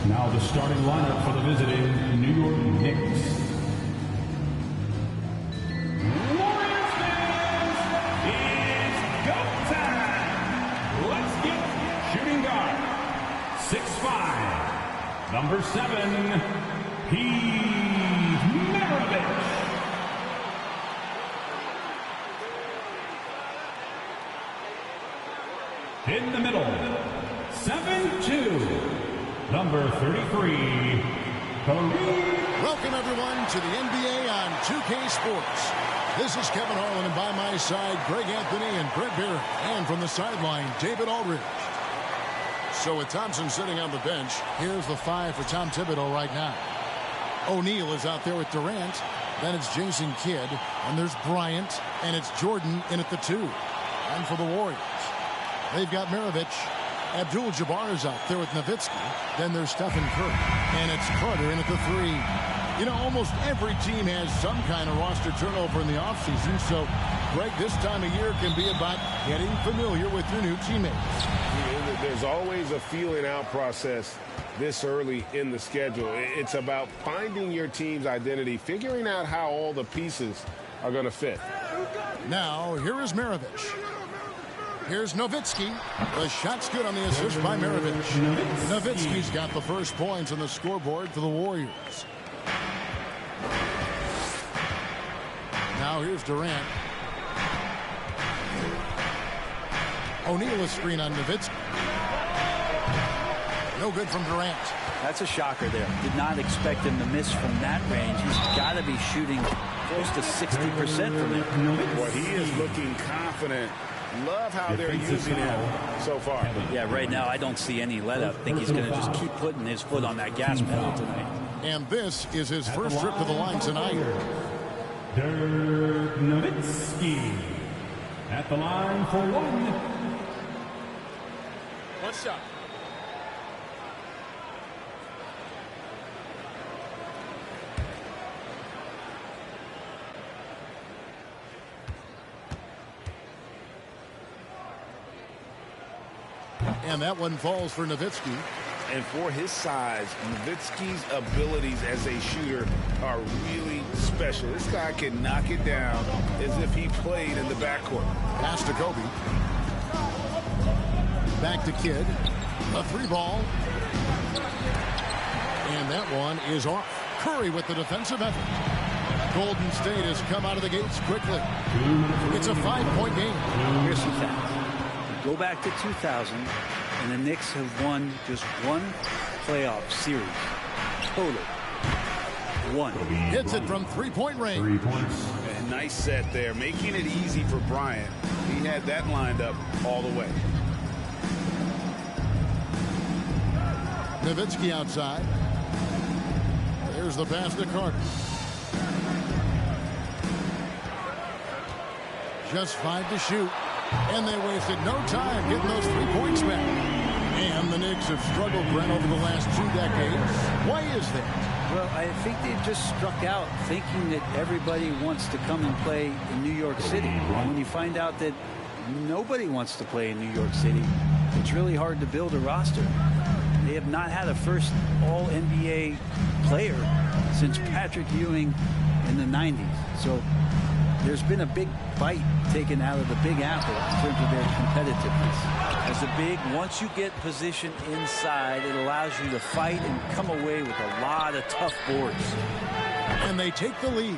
Now the starting lineup for the visiting New York Knicks. Warriors fans, it's go time! Let's get shooting guard. 6'5", number 7, he's Maravich. In the middle, 7'2", number 33, Kareem. Welcome, everyone, to the NBA on 2K Sports. This is Kevin Harlan, and by my side, Greg Anthony and Brett Barrett. And from the sideline, David Aldridge. So with Thompson sitting on the bench, here's the 5 for Tom Thibodeau right now. O'Neal is out there with Durant. Then it's Jason Kidd. And there's Bryant. And it's Jordan in at the 2. And for the Warriors, they've got Maravich. Abdul-Jabbar is out there with Nowitzki. Then there's Stephen Curry. And it's Carter in at the 3. You know, almost every team has some kind of roster turnover in the offseason. So, Greg, this time of year can be about getting familiar with your new teammates. There's always a feeling out process this early in the schedule. It's about finding your team's identity, figuring out how all the pieces are going to fit. Now, here is Maravich. Here's Nowitzki. The shot's good on the assist by Maravich. Nowitzki's got the first points on the scoreboard for the Warriors. Now here's Durant. O'Neal a screen on Nowitzki. No good from Durant. That's a shocker there. Did not expect him to miss from that range. He's got to be shooting close to 60% from there. Boy, he is looking confident. Love how they're using him so far. Yeah, right now I don't see any let up. I think he's going to just keep putting his foot on that gas pedal tonight. And this is his first trip to the line tonight. Dirk Nowitzki at the line for 1. What's up? And that one falls for Nowitzki. And for his size, Nowitzki's abilities as a shooter are really special. This guy can knock it down as if he played in the backcourt. Pass to Kobe. Back to Kidd. A 3-ball. And that one is off. Curry with the defensive effort. Golden State has come out of the gates quickly. It's a 5-point game. Here's some facts. Go back to 2000, and the Knicks have won just one playoff series. Total. 1. Hits it from 3-point range. 3 points. A nice set there, making it easy for Bryant. He had that lined up all the way. Nowitzki outside. There's the pass to Carter. Just 5 to shoot. And they wasted no time getting those 3 points back. And the Knicks have struggled, Brent, over the last 2 decades. Why is that? Well, I think they've just struck out thinking that everybody wants to come and play in New York City. When you find out that nobody wants to play in New York City, it's really hard to build a roster. They have not had a first All-NBA player since Patrick Ewing in the 90s. So there's been a big bite taken out of the Big Apple in terms of their competitiveness. As a big, once you get position inside, it allows you to fight and come away with a lot of tough boards. And they take the lead.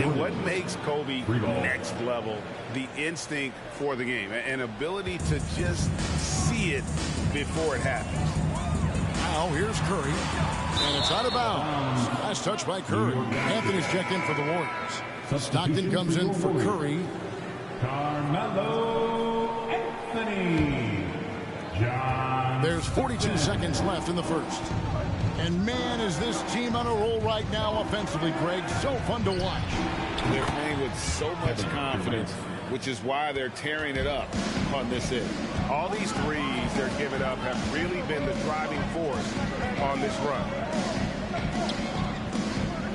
And what makes Kobe next level, the instinct for the game, an ability to just see it before it happens. Now here's Curry. And it's out of bounds. Last touch by Curry. Anthony's checked in for the Warriors. Stockton comes in for Curry. Carmelo Anthony. John. There's 42 seconds left in the first. And man, is this team on a roll right now offensively, Greg. So fun to watch. They're playing with so much confidence, which is why they're tearing it up on this end. All these threes they're giving up have really been the driving force on this run.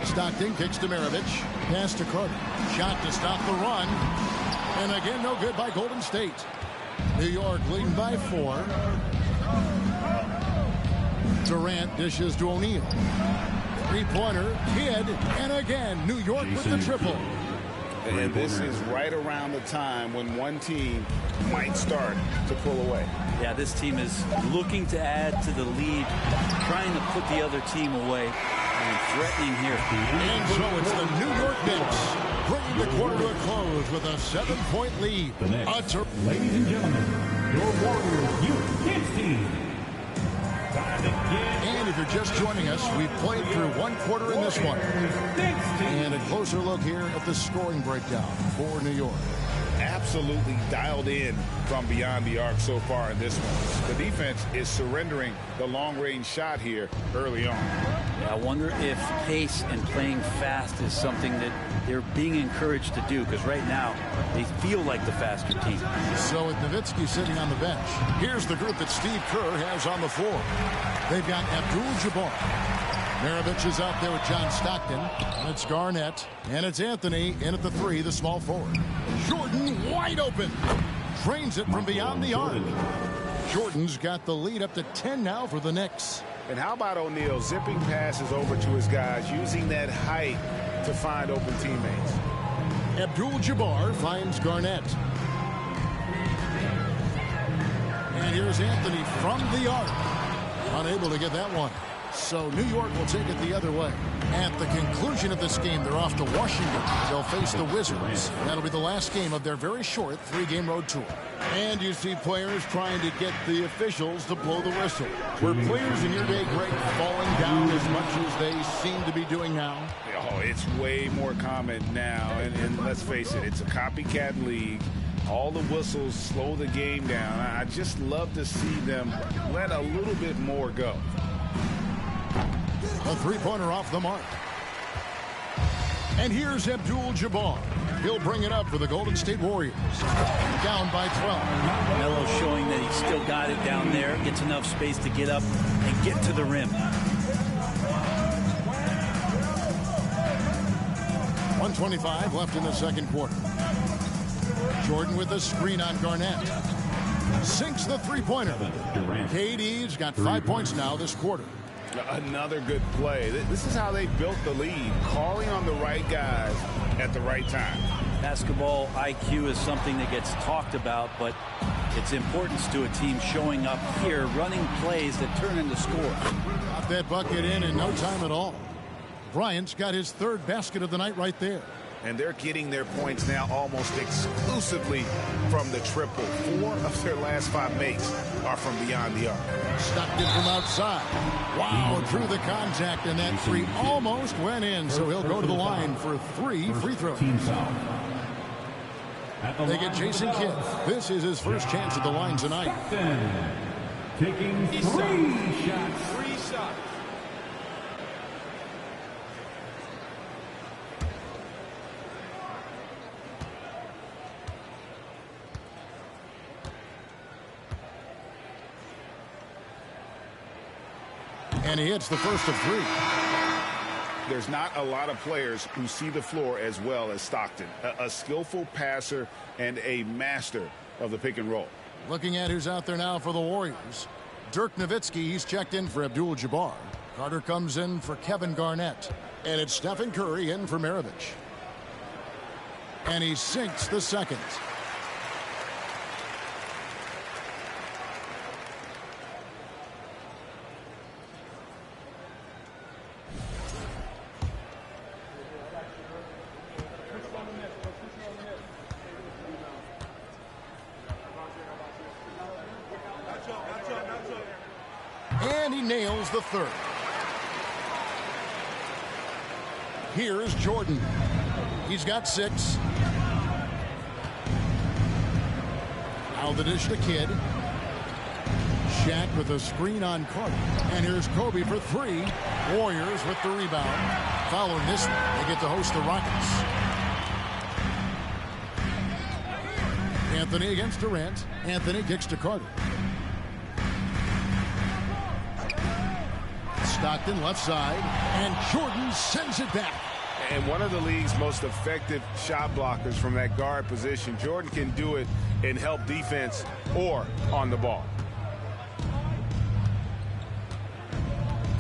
Stockton kicks to Maravich. Pass to Carter. Shot to stop the run. And again, no good by Golden State. New York leading by 4. Durant dishes to O'Neal. Three-pointer, Kidd, and again, New York with the triple. And this is right around the time when one team might start to pull away. Yeah, this team is looking to add to the lead, trying to put the other team away, and threatening here. And so it's the New York Knicks bringing the quarter to a close with a 7-point lead. Ladies and gentlemen, your Warriors Youth Kids team. And if you're just joining us, we've played through one quarter in this one. And a closer look here at the scoring breakdown for New York. Absolutely dialed in from beyond the arc so far in this one. The defense is surrendering the long-range shot here early on. Yeah, I wonder if pace and playing fast is something that they're being encouraged to do, because right now they feel like the faster team. So with Nowitzki sitting on the bench, here's the group that Steve Kerr has on the floor. They've got Abdul-Jabbar. Maravich is out there with John Stockton. And it's Garnett. And it's Anthony in at the 3, the small forward. Jordan wide open. Drains it from beyond the arc. Jordan's got the lead up to 10 now for the Knicks. And how about O'Neal zipping passes over to his guys, using that height to find open teammates. Abdul-Jabbar finds Garnett. And here's Anthony from the arc. Unable to get that one. So New York will take it the other way. At the conclusion of this game, they're off to Washington. They'll face the Wizards. That'll be the last game of their very short 3-game road tour. And you see players trying to get the officials to blow the whistle. Were players in your day, Greg, falling down as much as they seem to be doing now? Oh, it's way more common now. And let's face it, it's a copycat league. All the whistles slow the game down. I just love to see them let a little bit more go. A three-pointer off the mark. And here's Abdul-Jabbar. He'll bring it up for the Golden State Warriors. Down by 12. Melo showing that he's still got it down there. Gets enough space to get up and get to the rim. 1:25 left in the second quarter. Jordan with a screen on Garnett. Sinks the three-pointer. KD's got 5 points now this quarter. Another good play. This is how they built the lead, calling on the right guys at the right time. Basketball IQ is something that gets talked about, but its importance to a team showing up here, running plays that turn into scores. Got that bucket in no time at all. Bryant's got his third basket of the night right there. And they're getting their points now almost exclusively from the triple. 4 of their last 5 makes are from beyond the arc. Stockton from outside. Wow, through the contact, and that three almost went in. So he'll go to the line for 3 free throws. They get Jason Kidd. This is his first chance at the line tonight. Taking 3 shots. 3 shots. And he hits the first of 3. There's not a lot of players who see the floor as well as Stockton. A skillful passer and a master of the pick and roll. Looking at who's out there now for the Warriors. Dirk Nowitzki, he's checked in for Abdul-Jabbar. Carter comes in for Kevin Garnett. And it's Stephen Curry in for Maravich. And he sinks the second. And he nails the third. Here's Jordan. He's got 6. Now the dish to Kidd. Shaq with a screen on Carter. And here's Kobe for 3. Warriors with the rebound. Following this one, they get to host the Rockets. Anthony against Durant. Anthony kicks to Carter. Stockton left side, and Jordan sends it back. And one of the league's most effective shot blockers from that guard position. Jordan can do it and help defense or on the ball.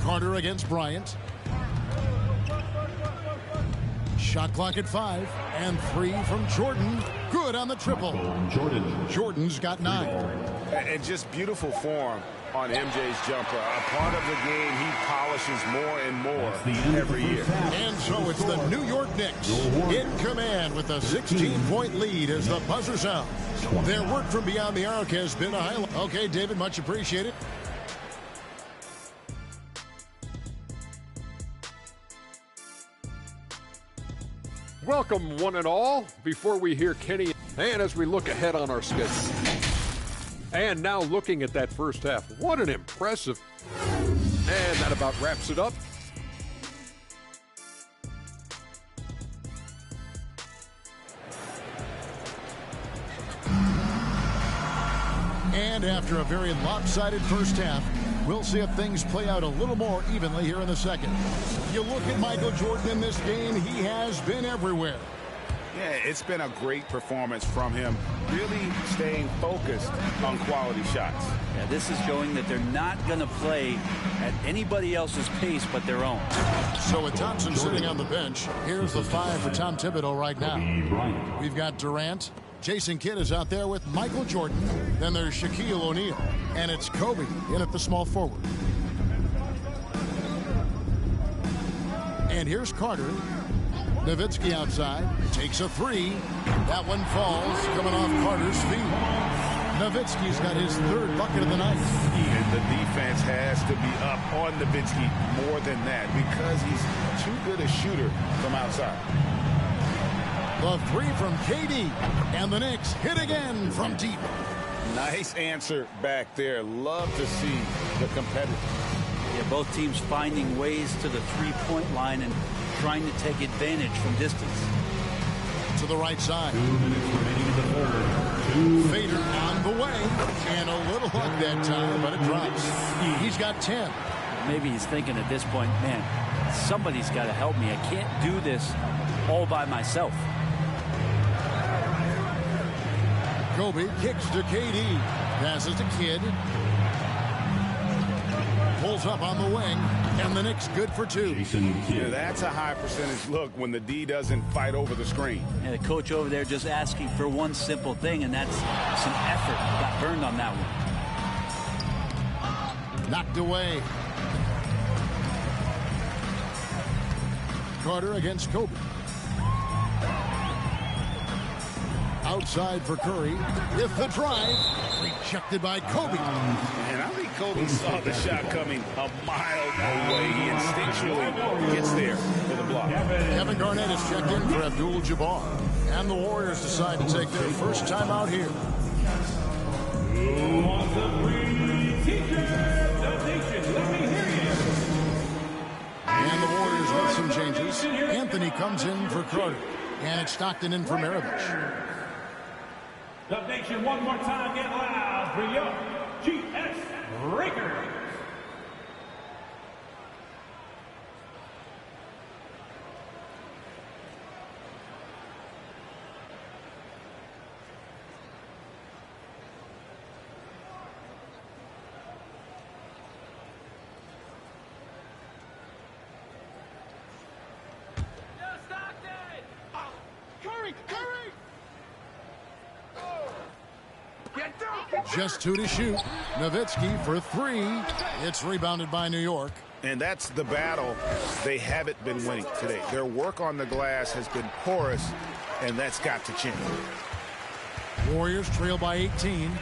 Carter against Bryant. Shot clock at 5, and 3 from Jordan. Good on the triple. Jordan's got 9. And just beautiful form on MJ's jumper. A part of the game he polishes more and more every year. And so it's the New York Knicks in command with a 16-point lead as the buzzer sounds. Their work from beyond the arc has been a highlight. Okay, David, much appreciated. Welcome, one and all. Before we hear Kenny, and as we look ahead on our schedule. And now looking at that first half, what an impressive. And that about wraps it up. And after a very lopsided first half, we'll see if things play out a little more evenly here in the second. You look at Michael Jordan in this game, he has been everywhere. Yeah, it's been a great performance from him, really staying focused on quality shots. Yeah, this is showing that they're not going to play at anybody else's pace but their own. So with Thompson sitting on the bench, here's the 5 for Tom Thibodeau right now. We've got Durant. Jason Kidd is out there with Michael Jordan. Then there's Shaquille O'Neal. And it's Kobe in at the small forward. And here's Carter. Nowitzki outside. Takes a 3. That one falls, coming off Carter's feet. Nowitzki's got his 3rd bucket of the night. And the defense has to be up on Nowitzki more than that because he's too good a shooter from outside. The 3 from KD, and the Knicks hit again from deep. Nice answer back there. Love to see the competitor. Yeah, both teams finding ways to the three-point line and trying to take advantage from distance. To the right side. 2 minutes remaining in the third. Fader on the way, and a little luck that time, but it drops. He's got 10. Maybe he's thinking at this point, man, somebody's got to help me. I can't do this all by myself. Kobe kicks to KD. Passes to Kidd. Pulls up on the wing. And the Knicks good for 2. Yeah, that's a high percentage look when the D doesn't fight over the screen. And the coach over there just asking for one simple thing, and that's some effort. Got burned on that one. Knocked away. Carter against Kobe. Outside for Curry with the drive. Rejected by Kobe. And I think Kobe saw the shot coming a mile away. He instinctually gets there for the block. Kevin Garnett is checked in for Abdul-Jabbar. And the Warriors decide to take their first time out here. Who wants a free t-shirt donation? Let me hear you. And the Warriors with some changes. Anthony comes in for Carter. And it's Stockton in for Maravich. Donation one more time, get loud for your GS Rakers. Just 2 to shoot. Nowitzki for 3. It's rebounded by New York. And that's the battle they haven't been winning today. Their work on the glass has been porous, and that's got to change. Warriors trail by 18.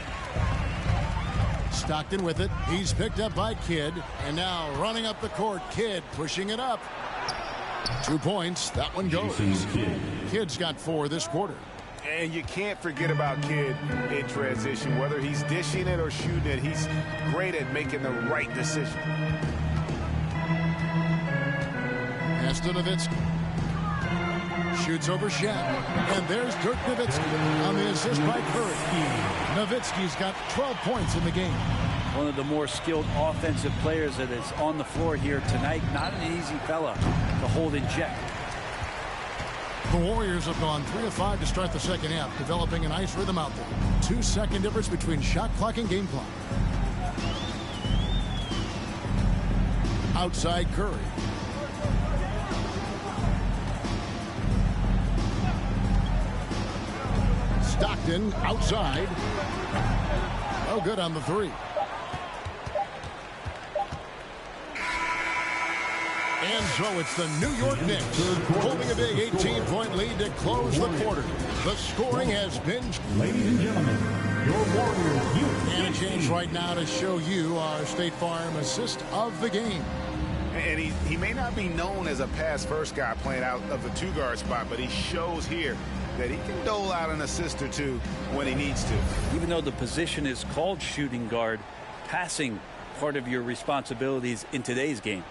Stockton with it. He's picked up by Kidd. And now running up the court, Kidd pushing it up. 2 points. That one goes. Kidd's got 4 this quarter. And you can't forget about Kidd in transition. Whether he's dishing it or shooting it, he's great at making the right decision. Pass to Nowitzki. Shoots over Shaq. And there's Dirk Nowitzki on the assist by Curry. Nowitzki's got 12 points in the game. One of the more skilled offensive players that is on the floor here tonight. Not an easy fella to hold in check. The Warriors have gone 3 of 5 to start the second half, developing a nice rhythm out there. 2-second difference between shot clock and game clock. Outside Curry. Stockton outside. No good on the three. And so it's the New York Knicks holding a big 18-point lead to close the quarter. The scoring has been... Ladies and gentlemen, your Warriors. And a change right now to show you our State Farm assist of the game. And he may not be known as a pass-first guy playing out of the two-guard spot, but he shows here that he can dole out an assist or two when he needs to. Even though the position is called shooting guard, passing part of your responsibilities in today's game.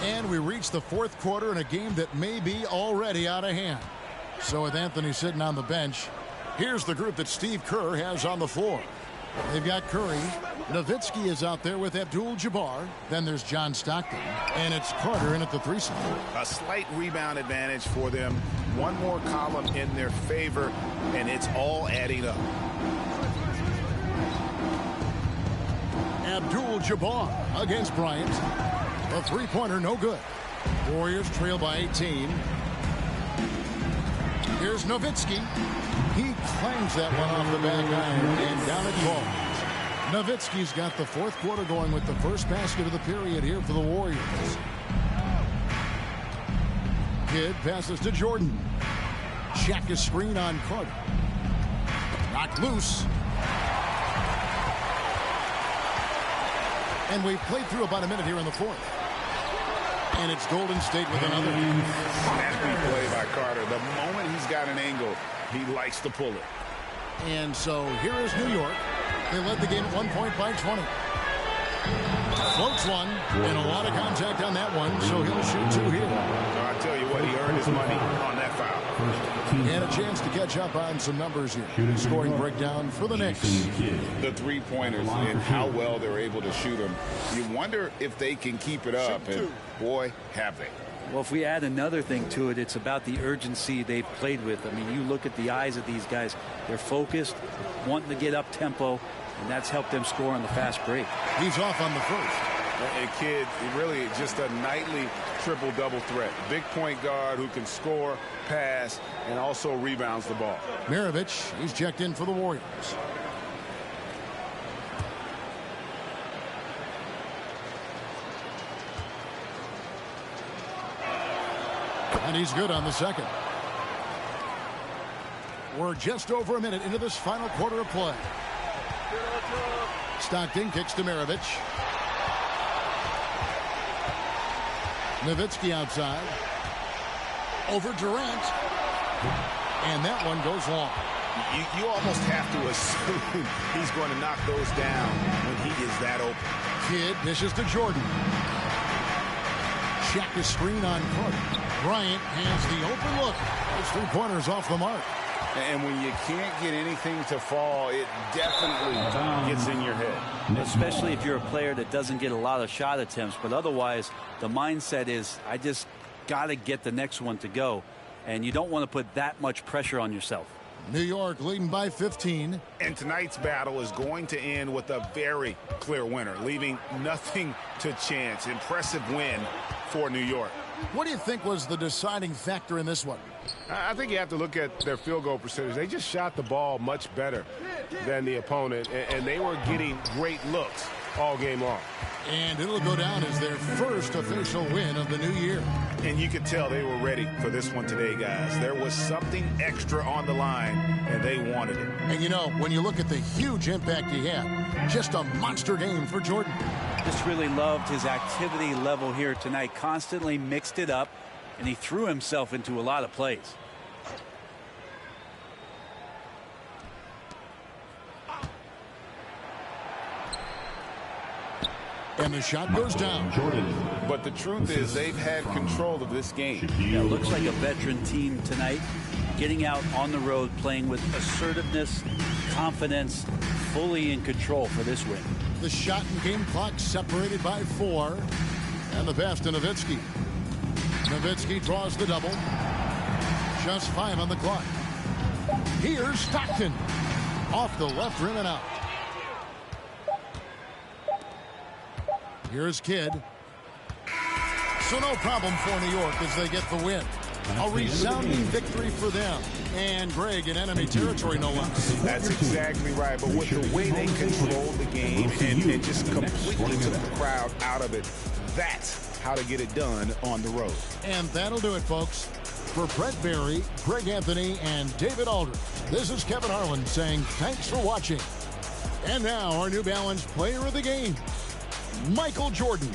And we reach the fourth quarter in a game that may be already out of hand. So with Anthony sitting on the bench, here's the group that Steve Kerr has on the floor. They've got Curry. Nowitzki is out there with Abdul-Jabbar. Then there's John Stockton. And it's Carter in at the three spot. A slight rebound advantage for them. One more column in their favor, and it's all adding up. Abdul-Jabbar against Bryant. The three-pointer, no good. Warriors trail by 18. Here's Nowitzki. He clangs that one off the back iron, and down it falls. Nowitzki's got the fourth quarter going with the first basket of the period here for the Warriors. Kidd passes to Jordan. Check a screen on Carter. Knocked loose. And we've played through about a minute here in the fourth. And it's Golden State with another. Snappy play by Carter. The moment he's got an angle, he likes to pull it. And so here is New York. They led the game at 1 point by 20. Floats one, and a lot of contact on that one, so he'll shoot two here. So I tell you what, he earned his money on that foul. And a chance to catch up on some numbers here. Scoring breakdown for the Knicks. The three-pointers and how well they're able to shoot them. You wonder if they can keep it up, and boy, have they. Well, if we add another thing to it, it's about the urgency they've played with. I mean, you look at the eyes of these guys. They're focused, wanting to get up tempo, and that's helped them score on the fast break. He's off on the first. And Kidd, really just a nightly triple-double threat. Big point guard who can score, pass, and also rebounds the ball. Maravich, he's checked in for the Warriors. And he's good on the second. We're just over a minute into this final quarter of play. Stockton kicks to Maravich. Nowitzki outside. Over Durant. And that one goes long. You almost have to assume he's going to knock those down when he is that open. Kidd dishes to Jordan. Check the screen on Carter. Bryant has the open look. Those three-pointers off the mark. And when you can't get anything to fall, it definitely gets in your head. Especially if you're a player that doesn't get a lot of shot attempts. But otherwise, the mindset is, I just got to get the next one to go. And you don't want to put that much pressure on yourself. New York leading by 15. And tonight's battle is going to end with a very clear winner, leaving nothing to chance. Impressive win for New York. What do you think was the deciding factor in this one? I think you have to look at their field goal percentage. They just shot the ball much better than the opponent, and they were getting great looks all game long. And it'll go down as their first official win of the new year. And you could tell they were ready for this one today, guys. There was something extra on the line, and they wanted it. And you know, when you look at the huge impact he had, just a monster game for Jordan. Just really loved his activity level here tonight. Constantly mixed it up, and he threw himself into a lot of plays. And the shot goes down. But the truth is they've had control of this game. Yeah, looks like a veteran team tonight, getting out on the road, playing with assertiveness, confidence, fully in control for this win. The shot and game clock separated by 4. And the pass to Nowitzki. Nowitzki draws the double. Just 5 on the clock. Here's Stockton. Off the left rim and out. Here's Kidd. So no problem for New York as they get the win. A resounding victory for them. And Greg in enemy territory, no less. That's exactly right. But with the way they controlled the game and just completely took the crowd out of it, that's how to get it done on the road. And that'll do it, folks. For Brett Barry, Greg Anthony, and David Aldridge, this is Kevin Harlan saying thanks for watching. And now our New Balance player of the game, Michael Jordan.